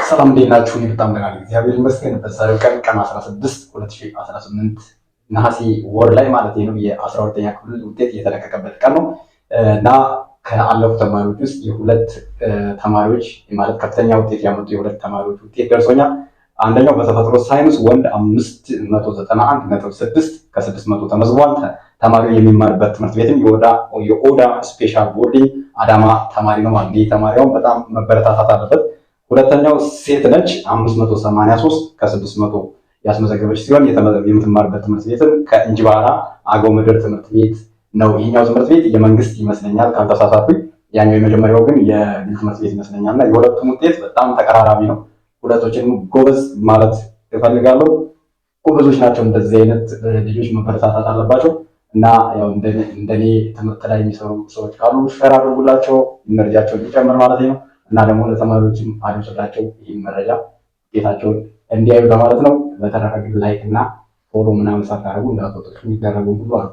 ሰላም እንዴት ናችሁ? እኔ በጣም ደህና ነኝ፣ እግዚአብሔር ይመስገን። በዛሬው ቀን 16 2018 ነሐሴ ወር ላይ ማለት ነው የ12ኛ ክፍል ውጤት የተለቀቀበት ቀን ነው እና ከአለፉ ተማሪዎች ውስጥ የሁለት ተማሪዎች ማለት ከፍተኛ ውጤት ያመጡ የሁለት ተማሪዎች ውጤት ደርሶኛል። አንደኛው በተፈጥሮ ሳይንስ ወንድ 591.6 ከ600 ተመዝግቧል። ተማሪው የሚማርበት ትምህርት ቤትም የኦዳ ስፔሻል ቦርዲንግ አዳማ ተማሪ ነው ማለት ነው። ተማሪውን በጣም መበረታታት አለበት። ሁለተኛው ሴት ነች 583 ከ600 ያስመዘገበች ሲሆን የምትማርበት ትምህርት ቤትም ከእንጅባራ አገው ምድር ትምህርት ቤት ነው። ይሄኛው ትምህርት ቤት የመንግስት ይመስለኛል ካልተሳሳትኩኝ፣ ያኛው የመጀመሪያው ግን የግል ትምህርት ቤት ይመስለኛል። እና የሁለቱም ውጤት በጣም ተቀራራቢ ነው። ሁለቶችንም ጎበዝ ማለት እፈልጋለሁ። ጎበዞች ናቸው። እንደዚህ አይነት ልጆች መበረታታት አለባቸው እና ያው እንደኔ ትምህርት ላይ የሚሰሩ ሰዎች ካሉ ሸር አድርጉላቸው፣ ኢነርጂያቸውን እንዲጨምር ማለት ነው። እና ደግሞ ለተማሪዎችም አድርሱላቸው ይህን መረጃ ውጤታቸውን እንዲያዩ ለማለት ነው። በተረፈ ግን ላይክ እና ፎሎ ምናምን ሳታደርጉ እንዳትወጡ የሚደረጉ ሁሉ አሉ።